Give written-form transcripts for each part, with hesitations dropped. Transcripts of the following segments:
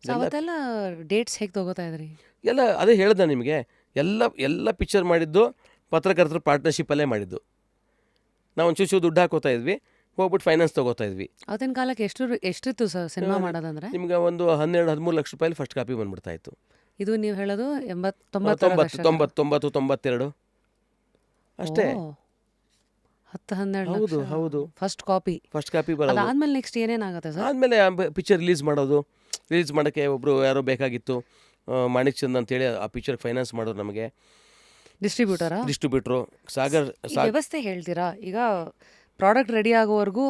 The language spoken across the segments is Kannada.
ಸೊ ಅವತ್ತೆಲ್ಲ ಡೇಟ್ಸ್ ಹೇಗೆ ತಗೋತಾ ಇದ್ರಿ? ಎಲ್ಲ ಅದೇ ಹೇಳ್ದೆ ನಿಮಗೆ, ಎಲ್ಲ ಪಿಕ್ಚರ್ ಮಾಡಿದ್ದು ಪತ್ರಕರ್ತರ ಪಾರ್ಟ್ನರ್ಶಿಪ್ಪಲ್ಲೇ ಮಾಡಿದ್ದು. ನಾವು ಒಂಚೂರು ದುಡ್ಡು ಹಾಕೋತಾ ಇದ್ವಿ, ಹೋಗ್ಬಿಟ್ಟು ಫೈನಾನ್ಸ್ ತೊಗೋತಾ ಇದ್ವಿ. ಅವತ್ತಿನ ಕಾಲಕ್ಕೆ ಎಷ್ಟಿತ್ತು ಸರ್ ಸಿನಿಮಾ ಮಾಡೋದಂದ್ರೆ? ನಿಮ್ಗೆ ಒಂದು 12-13 ಲಕ್ಷ ರೂಪಾಯಿ ಫಸ್ಟ್ ಕಾಪಿ ಬಂದ್ಬಿಡ್ತಾ ಇತ್ತು. ಇದು ನೀವು ಹೇಳೋದು 92 ಅಷ್ಟೇ. 10-12 ಹೌದು ಲಕ್ಷ ಹೌದು ಫಸ್ಟ್ ಕಾಪಿ ಬರೋದು. ಅದಾದ್ಮೇಲೆ ನೆಕ್ಸ್ಟ್ ಏನೇನಾಗುತ್ತೆ ಸರ್? ಆದಮೇಲೆ ಪಿಕ್ಚರ್ ರಿಲೀಸ್ ಮಾಡೋಕ್ಕೆ ಒಬ್ಬರು ಯಾರೋ ಬೇಕಾಗಿತ್ತು, ಮಾಣಿಕ್ ಚಂದ್ ಅಂತೇಳಿ ಆ ಪಿಕ್ಚರ್ ಫೈನಾನ್ಸ್ ಮಾಡೋರು ನಮಗೆ. ಡಿಸ್ಟ್ರಿಬ್ಯೂಟ್ರು ಸಾಗರ್ ವ್ಯವಸ್ಥೆ ಹೇಳ್ತೀರಾ? ಈಗ ಪ್ರಾಡಕ್ಟ್ ರೆಡಿ ಆಗೋವರೆಗೂ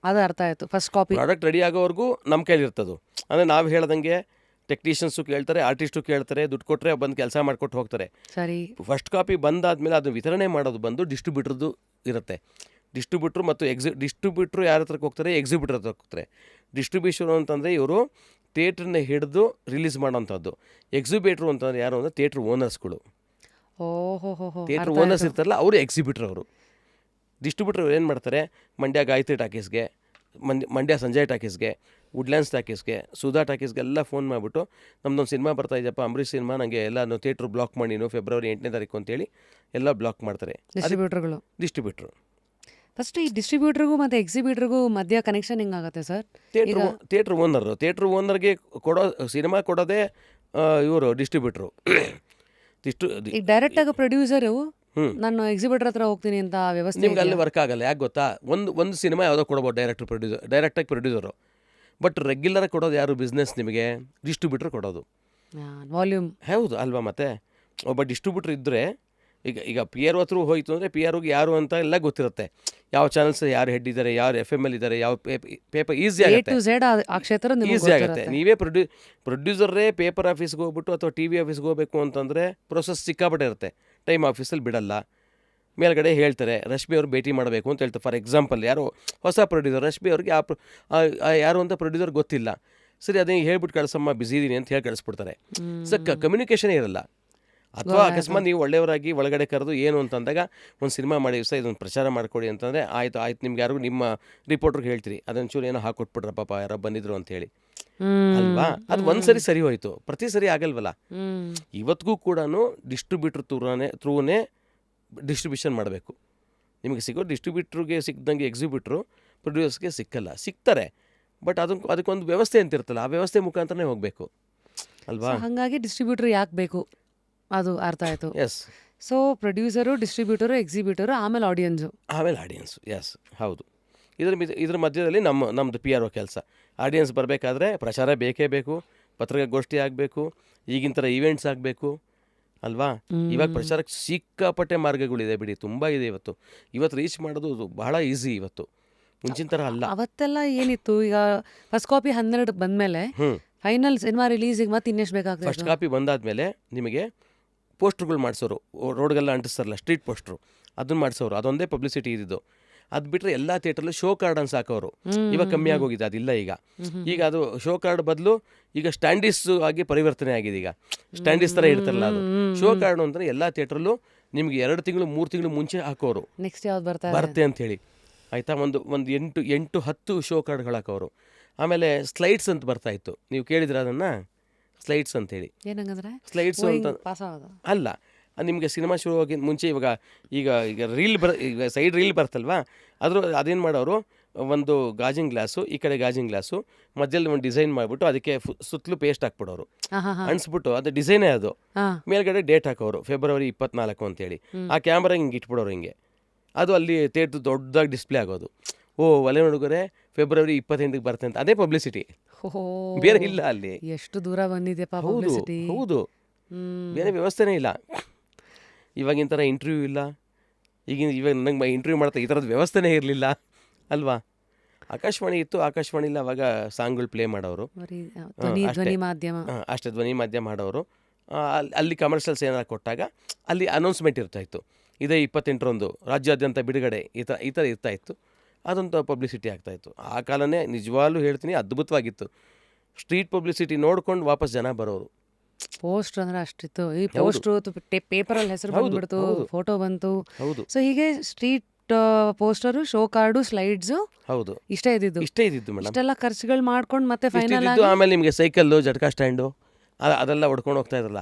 ಅದು ಅರ್ಥ ಆಯಿತು, ಫಸ್ಟ್ ಕಾಪಿ ಪ್ರಾಡಕ್ಟ್ ರೆಡಿ ಆಗೋವರೆಗೂ ನಮ್ಮ ಕೈಲಿ ಇರ್ತದೆ. ಅಂದರೆ ನಾವು ಹೇಳ್ದಂಗೆ ಟೆಕ್ನಿಷಿಯನ್ಸು ಕೇಳ್ತಾರೆ, ಆರ್ಟಿಸ್ಟು ಕೇಳ್ತಾರೆ, ದುಡ್ಡು ಕೊಟ್ಟರೆ ಬಂದು ಕೆಲಸ ಮಾಡಿಕೊಟ್ಟು ಹೋಗ್ತಾರೆ. ಸರಿ. ಫಸ್ಟ್ ಕಾಪಿ ಬಂದಾದ್ಮೇಲೆ ಅದು ವಿತರಣೆ ಮಾಡೋದು ಬಂದು ಡಿಸ್ಟ್ರಿಬ್ಯೂಟ್ರದ್ದು ಇರುತ್ತೆ. ಡಿಸ್ಟ್ರಿಬ್ಯೂಟ್ರು ಮತ್ತು ಡಿಸ್ಟ್ರಿಬ್ಯೂಟ್ರು ಯಾರ ಹತ್ರಕ್ಕೆ ಹೋಗ್ತಾರೆ? ಎಕ್ಸಿಬ್ಯೂಟರ್ ಹತ್ರ ಹೋಗ್ತಾರೆ. ಡಿಸ್ಟ್ರಿಬ್ಯೂಷನ್ ಅಂತಂದರೆ ಇವರು ಥಿಯೇಟ್ರನ್ನ ಹಿಡಿದು ರಿಲೀಸ್ ಮಾಡೋವಂಥದ್ದು. ಎಕ್ಸಿಬ್ಯೂಟ್ರು ಅಂತಂದರೆ ಯಾರು ಅಂದರೆ ಥಿಯೇಟ್ರ್ ಓನರ್ಸ್ಗಳು. ಥಿಯೇಟ್ರ್ ಓನರ್ಸ್ ಇರ್ತಾರಲ್ಲ, ಅವರು ಎಕ್ಸಿಬ್ಯೂಟ್ರ್. ಅವರು ಡಿಸ್ಟ್ರಿಬ್ಯೂಟ್ರ್ ಏನು ಮಾಡ್ತಾರೆ? ಮಂಡ್ಯ ಗಾಯತ್ರಿ ಟಾಕೀಸ್ಗೆ, ಮಂಡ್ಯ ಸಂಜಯ್ ಟಾಕೀಸ್ಗೆ, ವುಡ್ಲ್ಯಾಂಡ್ಸ್ ಟಾಕೀಸ್ಗೆ, ಸುಧಾ ಟಾಕೀಸ್ಗೆ ಎಲ್ಲ ಫೋನ್ ಮಾಡಿಬಿಟ್ಟು ನಮ್ಮದೊಂದು ಸಿನಿಮಾ ಬರ್ತಾ ಇದೆಯಪ್ಪ, ಅಂಬರೀಷ್ ಸಿನಿಮಾ, ನನಗೆ ಎಲ್ಲ ಥಿಯೇಟ್ರ್ ಬ್ಲಾಕ್ ಮಾಡಿ ಫೆಬ್ರವರಿ 8ನೇ ತಾರೀಕು ಅಂತೇಳಿ ಎಲ್ಲ ಬ್ಲಾಕ್ ಮಾಡ್ತಾರೆ ಡಿಸ್ಟ್ರಿಬ್ಯೂಟ್ರು. ಫಸ್ಟ್ ಈ ಡಿಸ್ಟ್ರಿಬ್ಯೂಟ್ರಿಗೂ ಮತ್ತು ಎಕ್ಸಿಬ್ಯೂಟ್ರಿಗೂ ಮಧ್ಯ ಕನೆಕ್ಷನ್ ಹೆಂಗಾಗುತ್ತೆ ಸರ್? ಥಿಯೇಟ್ರ್ ಓನರ್ಗೆ ಸಿನಿಮಾ ಕೊಡೋದೇ ಇವರು ಡಿಸ್ಟ್ರಿಬ್ಯೂಟ್ರು. ಈಗ ಡೈರೆಕ್ಟಾಗಿ ಪ್ರೊಡ್ಯೂಸರು ನಾನು ಎಕ್ಸಿಬ್ಯೂಟರ್ ಹತ್ರ ಹೋಗ್ತೀನಿ ಅಂತ ವ್ಯವಸ್ಥೆ ನಿಮ್ಗೆ ಅಲ್ಲಿ ವರ್ಕ್ ಆಗಲ್ಲ. ಯಾಕೆ ಗೊತ್ತಾ? ಒಂದು ಸಿನಿಮಾ ಯಾವುದೋ ಕೊಡ್ಬೋದು ಡೈರೆಕ್ಟಾಗಿ ಪ್ರೊಡ್ಯೂಸರು. ಬಟ್ ರೆಗ್ಯುಲರಾಗಿ ಕೊಡೋದು ಯಾರು? ಬಿಸ್ನೆಸ್ ನಿಮಗೆ ಡಿಸ್ಟ್ರಿಬ್ಯೂಟ್ರ್ ಕೊಡೋದು ವಾಲ್ಯೂಮ್. ಹೌದು ಅಲ್ವಾ? ಮತ್ತು ಒಬ್ಬ ಡಿಸ್ಟ್ರಿಬ್ಯೂಟ್ರ್ ಇದ್ದರೆ ಈಗ ಪಿ ಆರ್ ಹತ್ರ ಹೋಯಿತು ಅಂದರೆ ಪಿ ಆರ್ಗೆ ಯಾರು ಅಂತ ಎಲ್ಲ ಗೊತ್ತಿರುತ್ತೆ. ಯಾವ ಚಾನಲ್ಸ್ ಯಾರು ಹೆಡ್ ಇದ್ದಾರೆ, ಯಾರು FM ಇದ್ದಾರೆ, ಯಾವ ಪೇಪರ್ ಈಸಿ ಆಗುತ್ತೆ. ನೀವೇ ಪ್ರೊಡ್ಯೂಸರೇ ಪೇಪರ್ ಆಫೀಸ್ಗೆ ಹೋಗ್ಬಿಟ್ಟು ಅಥವಾ TV ಆಫೀಸ್ಗೆ ಹೋಗಬೇಕು ಅಂತಂದರೆ ಪ್ರೊಸೆಸ್ ಸಿಕ್ಕಾಪಟ್ಟೆ ಇರುತ್ತೆ. ಟೈಮ್ ಆಫೀಸಲ್ಲಿ ಬಿಡಲ್ಲ. ಮೇಲ್ಗಡೆ ಹೇಳ್ತಾರೆ ರಶ್ಮಿ ಅವ್ರು ಭೇಟಿ ಮಾಡಬೇಕು ಅಂತ ಹೇಳ್ತಾರೆ. ಫಾರ್ ಎಕ್ಸಾಂಪಲ್, ಯಾರೋ ಹೊಸ ಪ್ರೊಡ್ಯೂಸರ್, ರಶ್ಮಿ ಅವ್ರಿಗೆ ಯಾರು ಅಂತ ಪ್ರೊಡ್ಯೂಸರ್ ಗೊತ್ತಿಲ್ಲ. ಸರಿ, ಅದೇ ಹೇಳ್ಬಿಟ್ಟು ಕಳಿಸಮ್ಮ, ಬಿಸಿ ಇದ್ದೀನಿ ಅಂತ ಹೇಳಿ ಕಳಿಸ್ಬಿಡ್ತಾರೆ. ಸೊ ಕಮ್ಯುನಿಕೇಷನೇ ಇರಲ್ಲ. ಅಥವಾ ಅಕಸ್ಮಾತ್ ನೀವು ಒಳ್ಳೆಯವರಾಗಿ ಒಳಗಡೆ ಕರೆದು ಏನು ಅಂತಂದಾಗ ಒಂದು ಸಿನಿಮಾ ಮಾಡಿ ಸರ್ ಇದೊಂದು ಪ್ರಚಾರ ಮಾಡಿಕೊಡಿ ಅಂತಂದರೆ ಆಯ್ತು ನಿಮ್ಗೆ ಯಾರಿಗೂ ನಿಮ್ಮ ರಿಪೋರ್ಟ್ರಿಗೆ ಹೇಳ್ತೀರಿ, ಅದೊಂಚೂರು ಏನೋ ಹಾಕೊಟ್ಬಿಟ್ರ ಪಾಪ ಯಾರೋ ಬಂದಿದ್ರು ಅಂತೇಳಿ ಅಲ್ವಾ? ಅದು ಒಂದ್ಸರಿ ಸರಿ ಹೋಯ್ತು, ಪ್ರತಿ ಸರಿ ಆಗಲ್ವಲ್ಲ. ಇವತ್ತಿಗೂ ಕೂಡ ಡಿಸ್ಟ್ರಿಬ್ಯೂಟ್ರ್ ಥ್ರೂನೇ ಡಿಸ್ಟ್ರಿಬ್ಯೂಷನ್ ಮಾಡಬೇಕು. ನಿಮಗೆ ಸಿಗೋ ಡಿಸ್ಟ್ರಿಬ್ಯೂಟ್ರಿಗೆ ಸಿಕ್ಕಿದಂಗೆ ಎಕ್ಸಿಬ್ಯೂಟ್ರು ಪ್ರೊಡ್ಯೂಸರ್ಸ್ಗೆ ಸಿಗ್ತಾರೆ. ಬಟ್ ಅದಕ್ಕೊಂದು ವ್ಯವಸ್ಥೆ ಅಂತ ಇರ್ತಲ್ಲ, ಆ ವ್ಯವಸ್ಥೆ ಮುಖಾಂತರನೇ ಹೋಗಬೇಕು ಅಲ್ವಾ? ಹಾಗಾಗಿ ಡಿಸ್ಟ್ರಿಬ್ಯೂಟರ್ ಯಾಕೆ ಬೇಕು ಅದು ಅರ್ಥ ಆಯಿತು. ಎಸ್. ಸೊ ಪ್ರೊಡ್ಯೂಸರು, ಡಿಸ್ಟ್ರಿಬ್ಯೂಟರು, ಎಕ್ಸಿಬ್ಯೂಟರು, ಆಮೇಲೆ ಆಡಿಯನ್ಸು. ಎಸ್ ಹೌದು. ಇದ್ರ ಮಧ್ಯದಲ್ಲಿ ನಮ್ಮದು PRO ಕೆಲಸ. ಆಡಿಯನ್ಸ್ ಬರಬೇಕಾದ್ರೆ ಪ್ರಚಾರ ಬೇಕೇ ಬೇಕು, ಪತ್ರಿಕಾಗೋಷ್ಠಿ ಆಗಬೇಕು, ಈಗಿನ ಥರ ಈವೆಂಟ್ಸ್ ಆಗಬೇಕು ಅಲ್ವಾ? ಇವಾಗ ಪ್ರಚಾರಕ್ಕೆ ಸಿಕ್ಕಾಪಟ್ಟೆ ಮಾರ್ಗಗಳಿದೆ ಬಿಡಿ, ತುಂಬ ಇದೆ. ಇವತ್ತು ರೀಚ್ ಮಾಡೋದು ಬಹಳ ಈಸಿ. ಇವತ್ತು ಮುಂಚಿನ ಥರ ಅಲ್ಲ. ಅವತ್ತೆಲ್ಲ ಏನಿತ್ತು? ಈಗ ಫಸ್ಟ್ ಕಾಪಿ 12 ಬಂದಮೇಲೆ ಫೈನಲ್ ಸಿನಿಮಾ ರಿಲೀಸಿಗೆ ಮತ್ತೆ ಇನ್ನೆಷ್ಟು ಬೇಕಾಗ್ತದೆ? ಫಸ್ಟ್ ಕಾಪಿ ಬಂದಾದಮೇಲೆ ನಿಮಗೆ ಪೋಸ್ಟ್ರುಗಳು ಮಾಡಿಸೋರು, ರೋಡ್ಗೆಲ್ಲ ಅಂಟಿಸ್ತಾರಲ್ಲ, ಸ್ಟ್ರೀಟ್ ಪೋಸ್ಟ್ರು, ಅದನ್ನು ಮಾಡಿಸೋರು. ಅದೊಂದೇ ಪಬ್ಲಿಸಿಟಿ ಇದ್ದಿದ್ದು. ಅದು ಬಿಟ್ಟರೆ ಎಲ್ಲ ಥಿಯೇಟ್ರಲ್ಲೂ ಶೋ ಕಾರ್ಡ್ ಅಂತ ಸಾಕೋರು. ಇವಾಗ ಕಮ್ಮಿ ಆಗೋಗಿದೆ, ಅದಿಲ್ಲ ಈಗ ಅದು ಶೋ ಕಾರ್ಡ್ ಬದಲು ಈಗ ಸ್ಟ್ಯಾಂಡೀಸ್ ಆಗಿ ಪರಿವರ್ತನೆ ಆಗಿದೆ. ಈಗ ಸ್ಟ್ಯಾಂಡೀಸ್ ಥರ ಇರ್ತಾರಲ್ಲ, ಅದು ಶೋ ಕಾರ್ಡ್ ಅಂದರೆ ಎಲ್ಲ ಥಿಯೇಟ್ರಲ್ಲೂ ನಿಮ್ಗೆ 2 ತಿಂಗಳು 3 ತಿಂಗಳು ಮುಂಚೆ ಹಾಕೋರು, ನೆಕ್ಸ್ಟ್ ಯಾವ್ದು ಬರುತ್ತೆ ಅಂಥೇಳಿ. ಆಯಿತಾ? ಒಂದು 8-10 ಶೋ ಕಾರ್ಡ್ಗಳು ಹಾಕೋರು. ಆಮೇಲೆ ಸ್ಲೈಡ್ಸ್ ಅಂತ ಬರ್ತಾಯಿತ್ತು, ನೀವು ಕೇಳಿದ್ರೆ ಅದನ್ನು? ಸ್ಲೈಡ್ಸ್ ಅಂತೇಳಿ. ಸ್ಲೈಡ್ಸು ಅಂತ ಅಲ್ಲ, ನಿಮಗೆ ಸಿನಿಮಾ ಶುರು ಆಗಿ ಮುಂಚೆ ಈಗ ಈಗ ಸೈಡ್ ರೀಲ್ ಬರ್ತಲ್ವಾ, ಅದೇನು ಮಾಡೋರು, ಒಂದು ಗಾಜಿನ ಗ್ಲಾಸು, ಈ ಕಡೆ ಗಾಜಿನ ಗ್ಲಾಸು, ಮಧ್ಯದಲ್ಲಿ ಒಂದು ಡಿಸೈನ್ ಮಾಡಿಬಿಟ್ಟು ಅದಕ್ಕೆ ಸುತ್ತಲೂ ಪೇಸ್ಟ್ ಹಾಕ್ಬಿಡೋರು, ಅಣಿಸ್ಬಿಟ್ಟು ಅದು ಡಿಸೈನೇ ಅದು. ಮೇಲ್ಗಡೆ ಡೇಟ್ ಹಾಕೋರು, ಫೆಬ್ರವರಿ 24 ಅಂತೇಳಿ. ಆ ಕ್ಯಾಮ್ರಾ ಹಿಂಗೆ ಇಟ್ಬಿಡೋರು, ಹಿಂಗೆ ಅದು ಅಲ್ಲಿ ಥಿಯೇಟ್ರ್ ದೊಡ್ಡದಾಗಿ ಡಿಸ್ಪ್ಲೇ ಆಗೋದು. ಒಲೆ ಹುಡುಗರೆ ಫೆಬ್ರವರಿ 28ಗೆ ಬರುತ್ತೆ ಅಂತ. ಅದೇ ಪಬ್ಲಿಸಿಟಿ, ಬೇರೆ ಇಲ್ಲ ಅಲ್ಲಿ. ಎಷ್ಟು ದೂರ ಬಂದಿದೆ. ಹೌದು, ಬೇರೆ ವ್ಯವಸ್ಥೆನೇ ಇಲ್ಲ. ಇವಾಗಿನ ಥರ ಇಂಟರ್ವ್ಯೂ ಇಲ್ಲ. ಇವಾಗ ನಂಗೆ ಇಂಟರ್ವ್ಯೂ ಮಾಡ್ತಾ ಈ ಥರದ ವ್ಯವಸ್ಥೆನೇ ಇರಲಿಲ್ಲ ಅಲ್ವಾ? ಆಕಾಶವಾಣಿ ಇತ್ತು, ಆಕಾಶವಾಣಿಲಿ ಅವಾಗ ಸಾಂಗ್ಗಳು ಪ್ಲೇ ಮಾಡೋರು, ಅಷ್ಟೇ ಧ್ವನಿ ಮಾಧ್ಯಮ ಮಾಡೋರು. ಅಲ್ಲಿ ಕಮರ್ಷಿಯಲ್ಸ್ ಏನಾರು ಕೊಟ್ಟಾಗ ಅಲ್ಲಿ ಅನೌನ್ಸ್ಮೆಂಟ್ ಇರ್ತಾಯಿತ್ತು, ಇದೇ 28ರಂದು ರಾಜ್ಯಾದ್ಯಂತ ಬಿಡುಗಡೆ, ಈ ಥರ ಇರ್ತಾಯಿತ್ತು. ಅದೊಂದು ಪಬ್ಲಿಸಿಟಿ ಆಗ್ತಾಯಿತ್ತು. ಆ ಕಾಲನೇ ನಿಜವಾಗ್ಲೂ ಹೇಳ್ತೀನಿ ಅದ್ಭುತವಾಗಿತ್ತು. ಸ್ಟ್ರೀಟ್ ಪಬ್ಲಿಸಿಟಿ ನೋಡ್ಕೊಂಡು ವಾಪಸ್ ಜನ ಬರೋರು. ಪೋಸ್ಟ್ ಅಂದ್ರೆ ಅಷ್ಟಿತ್ತು. ಈ ಪೋಸ್ಟ್ ಪೇಪರಲ್ಲಿ ಹೆಸರು ಬಂದ್ಬಿಡ್ತು, ಫೋಟೋ ಬಂತು. ಸೊ ಹೀಗೆ street poster, show card, slides ಹೌದು ಇಷ್ಟೇ ಇದ್ದಿದ್ದು. ಇಷ್ಟೇ ಇದ್ದಿದ್ದು ಮೇಡಮ್. ಇಷ್ಟೆಲ್ಲ ಖರ್ಚುಗಳು ಮಾಡ್ಕೊಂಡು ಮತ್ತೆ ಫೈನಲ್ ಇಷ್ಟಿದ್ದು ಆಮೇಲೆ ನಿಮಗೆ ಸೈಕಲ್ಲು, ಜಟ್ಕಾ ಸ್ಟ್ಯಾಂಡು ಅದೆಲ್ಲ ಹೊಡ್ಕೊಂಡು ಹೋಗ್ತಾ ಇದ್ರಲ್ಲ,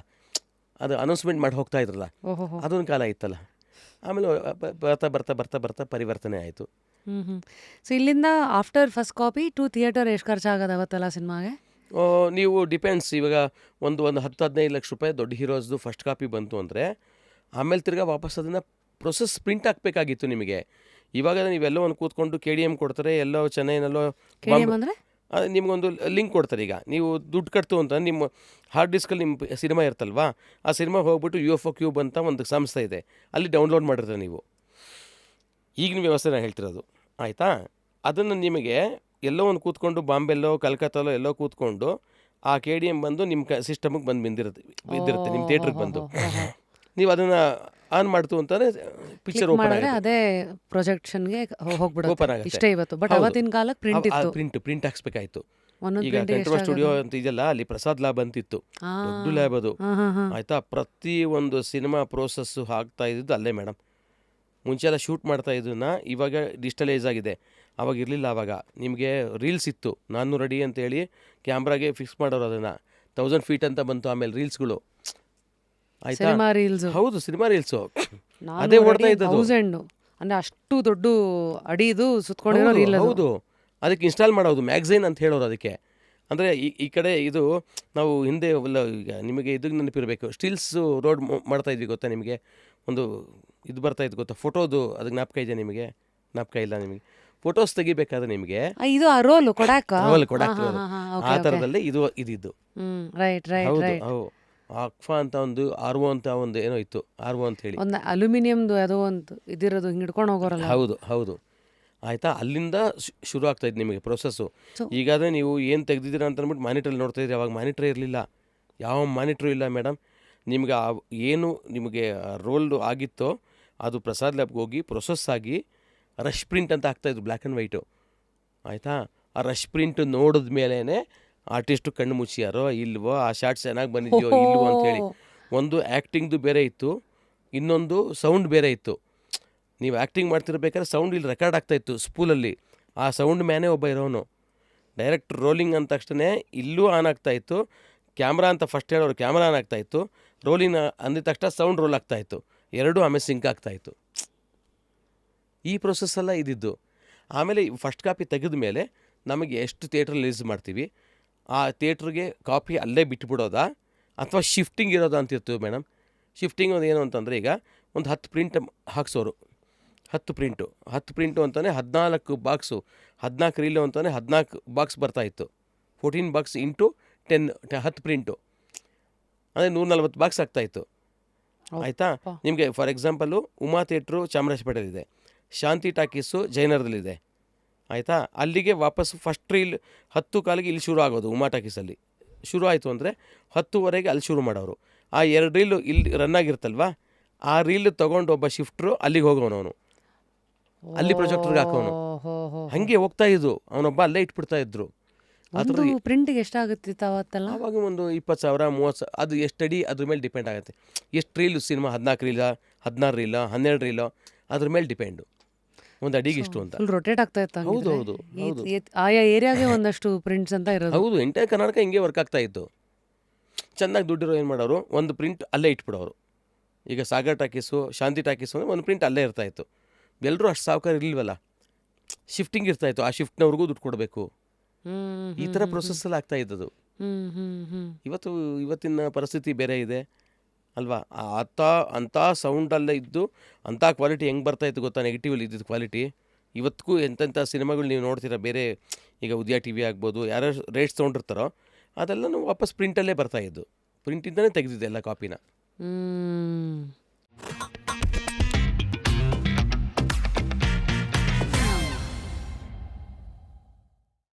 ಅದು ಅನೌನ್ಸ್ಮೆಂಟ್ ಮಾಡಿ ಹೋಗ್ತಾ ಇದ್ರಲ್ಲ, ಓಹೋ. ಅದೊಂದು ಕಾಲ ಇತ್ತಲ್ಲ. ಆಮೇಲೆ ಬರ್ತಾ ಬರ್ತಾ ಬರ್ತಾ ಬರ್ತಾ ಪರಿವರ್ತನೆ ಆಯಿತು. ಸೊ ಇಲ್ಲಿಂದ after first copy to theatre ಎಷ್ಟು ಖರ್ಚಾಗೋದು ಅವತ್ತೆಲ್ಲ ಸಿನಿಮಾಗೆ? ನೀವು ಡಿಪೆಂಡ್ಸ್. ಇವಾಗ ಒಂದು 10-15 ಲಕ್ಷ ರೂಪಾಯಿ ದೊಡ್ಡ ಹೀರೋಸ್ದು ಫಸ್ಟ್ ಕಾಪಿ ಬಂತು ಅಂದರೆ ಆಮೇಲೆ ತಿರ್ಗಾ ವಾಪಸ್ ಅದನ್ನು ಪ್ರೊಸೆಸ್ ಪ್ರಿಂಟ್ ಹಾಕಬೇಕಾಗಿತ್ತು ನಿಮಗೆ. ಇವಾಗ ನೀವೆಲ್ಲೋ ಒಂದು ಕೂತ್ಕೊಂಡು KDM ಕೊಡ್ತಾರೆ, ಎಲ್ಲೋ ಚೆನ್ನೈನಲ್ಲೋ ಅಂದರೆ ನಿಮಗೊಂದು ಲಿಂಕ್ ಕೊಡ್ತಾರೆ. ಈಗ ನೀವು ದುಡ್ಡು ಕಟ್ತು ಅಂತ ನಿಮ್ಮ ಹಾರ್ಡ್ ಡಿಸ್ಕಲ್ಲಿ ನಿಮ್ಮ ಸಿನಿಮಾ ಇರ್ತಲ್ವಾ, ಆ ಸಿನಿಮಾ ಹೋಗ್ಬಿಟ್ಟು UFO ಕ್ಯೂಬ್ ಅಂತ ಒಂದು ಸಂಸ್ಥೆ ಇದೆ, ಅಲ್ಲಿ ಡೌನ್ಲೋಡ್ ಮಾಡಿರ್ತಾರೆ ನೀವು. ಈಗಿನ ವ್ಯವಸ್ಥೆ ನಾನು ಹೇಳ್ತಿರೋದು, ಆಯಿತಾ? ಅದನ್ನು ನಿಮಗೆ ಎಲ್ಲೋ ಒಂದು ಕೂತ್ಕೊಂಡು ಬಾಂಬೆಲ್ಲೋ ಕಲ್ಕತ್ತಲ್ಲೋ ಎಲ್ಲೋ ಕೂತ್ಕೊಂಡು ಆ KDM ಬಂದು ನಿಮ್ಮ ಸಿಸ್ಟಮಿಗೆ ಬಂದು ಬಿದ್ದಿರುತ್ತೆ ನಿಮ್ಮ ಥಿಯೇಟ್ರಿಗೆ ಬಂದು. ನೀವು ಅದನ್ನು ಆನ್ ಮಾಡ್ತು ಅಂತಂದರೆ ಪಿಕ್ಚರ್ ಓಪನ್ ಆಗುತ್ತೆ, ಅದೇ ಪ್ರೊಜೆಕ್ಷನ್ಗೆ ಹೋಗ್ಬಿಡುತ್ತೆ. ಓಪನ್ ಆಗುತ್ತೆ. ಇಷ್ಟೇ ಇವತ್ತು, ಬಟ್ ಅವತ್ತಿನ ಕಾಲಕ್ಕೆ ಪ್ರಿಂಟ್ ಇತ್ತು. ಪ್ರಿಂಟ್ ಹಾಕ್ಸ್ಬೇಕಾಯ್ತು. ಒಂದೊಂದು ಈಗ ಕಂಠೀರವ ಸ್ಟುಡಿಯೋ ಅಂತ ಇದೆಯಲ್ಲ, ಅಲ್ಲಿ ಪ್ರಸಾದ್ ಲ್ಯಾಬ್ ಅಂತಿತ್ತು, ದೊಡ್ಡ ಲ್ಯಾಬ್ ಅದು, ಆಯಿತಾ? ಪ್ರತಿ ಒಂದು ಸಿನಿಮಾ ಪ್ರೋಸೆಸ್ಸು ಆಗ್ತಾ ಇದ್ದಿದ್ದು ಅಲ್ಲೇ ಮೇಡಮ್. ಮುಂಚೆ ಎಲ್ಲ ಶೂಟ್ ಮಾಡ್ತಾ ಇದ್ದನ್ನ ಇವಾಗ ಡಿಜಿಟಲೈಸ್ ಆಗಿದೆ, ಅವಾಗ ಇರಲಿಲ್ಲ. ಆವಾಗ ನಿಮಗೆ ರೀಲ್ಸ್ ಇತ್ತು 400 ಅಡಿ ಅಂತೇಳಿ ಕ್ಯಾಮ್ರಾಗೆ ಫಿಕ್ಸ್ ಮಾಡೋರು, ಅದನ್ನು 1000 ಫೀಟ್ ಅಂತ ಬಂತು ಆಮೇಲೆ ರೀಲ್ಸ್ಗಳು, ಆಯಿತಾ? ಹೌದು, ಸಿನಿಮಾ ರೀಲ್ಸು ಅದೇ ಓಡ್ತಾ ಇದ್ದದ್ದು. ಅಂದರೆ ಅಷ್ಟು ದೊಡ್ಡ ಅಡಿದು ಸುತ್ಕೊಂಡಿರೋ ರೀಲ್. ಹೌದು, ಅದಕ್ಕೆ ಇನ್ಸ್ಟಾಲ್ ಮಾಡೋದು ಮ್ಯಾಗ್ಝೈನ್ ಅಂತ ಹೇಳೋರು ಅದಕ್ಕೆ. ಅಂದರೆ ಈ ಕಡೆ ಇದು ನಾವು ಹಿಂದೆ ಈಗ ನಿಮಗೆ ಇದಕ್ಕೆ ನೆನಪಿರಬೇಕು, ಸ್ಟಿಲ್ಸ್ ರೋಡ್ ಮಾಡ್ತಾ ಇದ್ವಿ ಗೊತ್ತಾ ನಿಮಗೆ? ಒಂದು ಇದು ಬರ್ತಾ ಇದ್ದು ಗೊತ್ತಾ ಫೋಟೋದು, ಅದಕ್ಕೆ ಜ್ಞಾಪಕ ಇದೆ ನಿಮಗೆ? ಜ್ಞಾಪಕ ಇಲ್ಲ ನಿಮಗೆ? ಫೋಟೋಸ್ ತೆಗಿಬೇಕಾದ್ರೆ ನಿಮಗೆ ಇದು ರೋಲ್ ಕೊಡಾಕ ಆ ಥರದಲ್ಲೇ ಇದಿದ್ದು. ಹೌದು, ಆಕ್ಫಾ ಅಂತ ಒಂದು ಆರ್ವೋ ಅಂತ ಒಂದು ಏನೋ ಇತ್ತು, ಆರ್ವೋ ಅಂತ ಹೇಳಿ, ಒಂದು ಅಲ್ಯೂಮಿನಿಯಮ್ದು ಯಾವುದೋ ಒಂದು ಇದಿರೋದು ಹಿಂಗೆ ಹಿಡ್ಕೊಂಡು ಹೋಗೋರಲ್ಲ. ಹೌದು ಆಯಿತಾ? ಅಲ್ಲಿಂದ ಶುರು ಆಗ್ತಾಯಿದ್ದು ನಿಮಗೆ ಪ್ರೊಸೆಸ್ಸು. ಈಗಾದರೆ ನೀವು ಏನು ತೆಗೆದಿದ್ದೀರಾ ಅಂತ ಅಂದ್ಬಿಟ್ಟು ಮಾನಿಟ್ರಲ್ಲಿ ನೋಡ್ತಾ ಇದ್ದೀರಿ, ಅವಾಗ ಮಾನಿಟ್ರೇ ಇರಲಿಲ್ಲ, ಯಾವ ಮಾನಿಟ್ರು ಇಲ್ಲ ಮೇಡಮ್. ನಿಮ್ಗೆ ಏನು ನಿಮಗೆ ರೋಲ್ ಆಗಿತ್ತೋ ಅದು ಪ್ರಸಾದ್ ಲ್ಯಾಬ್ಗೆ ಹೋಗಿ ಪ್ರೊಸೆಸ್ ಆಗಿ ರಶ್ ಪ್ರಿಂಟ್ ಅಂತ ಆಗ್ತಾಯಿದ್ರು, ಬ್ಲ್ಯಾಕ್ ಆ್ಯಂಡ್ ವೈಟು, ಆಯಿತಾ? ಆ ರಶ್ ಪ್ರಿಂಟ್ ನೋಡಿದ ಮೇಲೇ ಆರ್ಟಿಸ್ಟು ಕಣ್ಣು ಮುಚ್ಚಿಯಾರೋ ಇಲ್ವೋ, ಆ ಶಾರ್ಟ್ಸ್ ಚೆನ್ನಾಗಿ ಬಂದಿದೆಯೋ ಇಲ್ವೋ ಅಂಥೇಳಿ. ಒಂದು ಆ್ಯಕ್ಟಿಂಗ್ದು ಬೇರೆ ಇತ್ತು, ಇನ್ನೊಂದು ಸೌಂಡ್ ಬೇರೆ ಇತ್ತು. ನೀವು ಆ್ಯಕ್ಟಿಂಗ್ ಮಾಡ್ತಿರ್ಬೇಕಾದ್ರೆ ಸೌಂಡ್ ಇಲ್ಲಿ ರೆಕಾರ್ಡ್ ಆಗ್ತಾಯಿತ್ತು ಸ್ಪೂಲಲ್ಲಿ, ಆ ಸೌಂಡ್ ಮ್ಯಾನೇ ಒಬ್ಬ ಇರೋನು. ಡೈರೆಕ್ಟ್ ರೋಲಿಂಗ್ ಅಂದ ತಕ್ಷಣ ಇಲ್ಲೂ ಆನ್ ಆಗ್ತಾಯಿತ್ತು, ಕ್ಯಾಮ್ರಾ ಅಂತ ಫಸ್ಟ್ ಹೇಳೋರು ಕ್ಯಾಮ್ರಾ ಆನ್ ಆಗ್ತಾಯಿತ್ತು, ರೋಲಿಂಗ್ ಅಂದಿದ ತಕ್ಷಣ ಸೌಂಡ್ ರೋಲ್ ಆಗ್ತಾಯಿತ್ತು, ಎರಡೂ ಆಮೇಲೆ ಸಿಂಕ್ ಆಗ್ತಾಯಿತ್ತು. ಈ ಪ್ರೊಸೆಸ್ಸೆಲ್ಲ ಇದ್ದಿದ್ದು. ಆಮೇಲೆ ಫಸ್ಟ್ ಕಾಪಿ ತೆಗೆದ ಮೇಲೆ ನಮಗೆ ಎಷ್ಟು ಥಿಯೇಟ್ರ್ ರಿಲೀಸ್ ಮಾಡ್ತೀವಿ ಆ ಥಿಯೇಟ್ರಿಗೆ ಕಾಪಿ ಅಲ್ಲೇ ಬಿಟ್ಬಿಡೋದಾ ಅಥವಾ ಶಿಫ್ಟಿಂಗ್ ಇರೋದಾ ಅಂತಿರ್ತೀವಿ ಮೇಡಮ್. ಶಿಫ್ಟಿಂಗ್ ಒಂದು ಏನು ಅಂತಂದರೆ, ಈಗ ಒಂದು 10 ಪ್ರಿಂಟ್ ಹಾಕ್ಸೋರು, 10 ಪ್ರಿಂಟು ಅಂತಲೇ 14 ಬಾಕ್ಸು, 14 ರೀಲು ಅಂತಲೇ 14 ಬಾಕ್ಸ್ ಬರ್ತಾಯಿತ್ತು. 14 ಬಾಕ್ಸ್ ಇಂಟು 10 ಪ್ರಿಂಟು ಅಂದರೆ 140 ಬಾಕ್ಸ್ ಆಗ್ತಾಯಿತ್ತು, ಆಯಿತಾ? ನಿಮಗೆ ಫಾರ್ ಎಕ್ಸಾಂಪಲು ಉಮಾ ಥಿಯೇಟ್ರು ಚಾಮರಾಜಪೇಟೆಯಲ್ಲಿದೆ, ಶಾಂತಿ ಟಾಕೀಸು ಜಯನಗರದಲ್ಲಿದೆ, ಆಯಿತಾ? ಅಲ್ಲಿಗೆ ವಾಪಸ್ಸು ಫಸ್ಟ್ ರೀಲ್ 10:15 ಇಲ್ಲಿ ಶುರು ಆಗೋದು. ಉಮಾ ಟಾಕೀಸಲ್ಲಿ ಶುರು ಆಯಿತು ಅಂದರೆ 10:00ವರೆಗೆ ಅಲ್ಲಿ ಶುರು ಮಾಡೋರು. ಆ 2 ರೀಲು ಇಲ್ಲಿ ರನ್ ಆಗಿರ್ತಲ್ವ, ಆ ರೀಲ್ ತೊಗೊಂಡು ಒಬ್ಬ ಶಿಫ್ಟ್ರು ಅಲ್ಲಿಗೆ ಹೋಗೋನು, ಅಲ್ಲಿ ಪ್ರೊಜೆಕ್ಟರ್ಗೆ ಹಾಕೋನು, ಹಾಗೆ ಹೋಗ್ತಾ ಇದ್ದು ಅವನೊಬ್ಬ ಅಲ್ಲೇ ಇಟ್ಬಿಡ್ತಾ ಇದ್ರು. ಅದ್ರ ಪ್ರಿಂಟಿಗೆ ಎಷ್ಟಾಗುತ್ತಿತ್ತು ಅವತ್ತೆಲ್ಲ? ಆವಾಗ ಒಂದು 20,000 30,000, ಅದು ಎಷ್ಟು ಅಡಿ ಅದ್ರ ಮೇಲೆ ಡಿಪೆಂಡ್ ಆಗುತ್ತೆ. ಎಷ್ಟು ರೀಲು ಸಿನಿಮಾ, 14 ರೀಲ, 16 ರೀಲ, 12 ರೀಲ, ಅದ್ರ ಮೇಲೆ ಡಿಪೆಂಡು. ಒಂದು ಅಡಿಗೆ ಇಷ್ಟು ಅಂತ ರೊಟೇಟ್ ಆಗ್ತಾ ಇತ್ತು. ಹೌದು, ಆಯಾ ಏರಿಯಾಗೆ ಒಂದಷ್ಟು ಪ್ರಿಂಟ್ಸ್ ಅಂತ ಇರೋದು. ಹೌದು, ಎಂಟೈರ್ ಕರ್ನಾಟಕ ಹಿಂಗೆ ವರ್ಕ್ ಆಗ್ತಾ ಇತ್ತು. ಚೆನ್ನಾಗಿ ದುಡ್ಡಿರೋ ಏನು ಮಾಡೋರು, ಒಂದು ಪ್ರಿಂಟ್ ಅಲ್ಲೇ ಇಟ್ಬಿಡೋರು. ಈಗ ಸಾಗರ್ ಟಾಕೀಸು, ಶಾಂತಿ ಟಾಕೀಸು ಅಂದರೆ ಒಂದು ಪ್ರಿಂಟ್ ಅಲ್ಲೇ ಇರ್ತಾಯಿತ್ತು. ಎಲ್ಲರೂ ಅಷ್ಟು ಸಾವುಕಾರ ಇರಲಿಲ್ವಲ್ಲ, ಶಿಫ್ಟಿಂಗ್ ಇರ್ತಾಯಿತ್ತು, ಆ ಶಿಫ್ಟ್ನವ್ರಿಗೂ ದುಡ್ಡು ಕೊಡಬೇಕು, ಈ ಥರ ಪ್ರೊಸೆಸ್ಸಲ್ಲಿ ಆಗ್ತಾ ಇದ್ದದು. ಇವತ್ತಿನ ಪರಿಸ್ಥಿತಿ ಬೇರೆ ಇದೆ ಅಲ್ವಾ? ಅಂಥ ಸೌಂಡಲ್ಲೇ ಇದ್ದು ಅಂಥ ಕ್ವಾಲಿಟಿ ಹೆಂಗೆ ಬರ್ತಾಯಿತ್ತು ಗೊತ್ತಾ? ನೆಗೆಟಿವಲ್ಲಿ ಇದ್ದಿದ್ದು ಕ್ವಾಲಿಟಿ ಇವತ್ತಿಗೂ ಎಂತೆಂಥ ಸಿನಿಮಾಗಳು ನೀವು ನೋಡ್ತೀರಾ, ಬೇರೆ ಈಗ ಉದಯ TV ಆಗ್ಬೋದು, ಯಾರು ರೇಟ್ಸ್ ತೊಗೊಂಡಿರ್ತಾರೋ ಅದೆಲ್ಲ ವಾಪಸ್ ಪ್ರಿಂಟಲ್ಲೇ ಬರ್ತಾಯಿದ್ದು, ಪ್ರಿಂಟಿಂದನೇ ತೆಗೆದಿದ್ದೆ ಎಲ್ಲ ಕಾಪಿನ.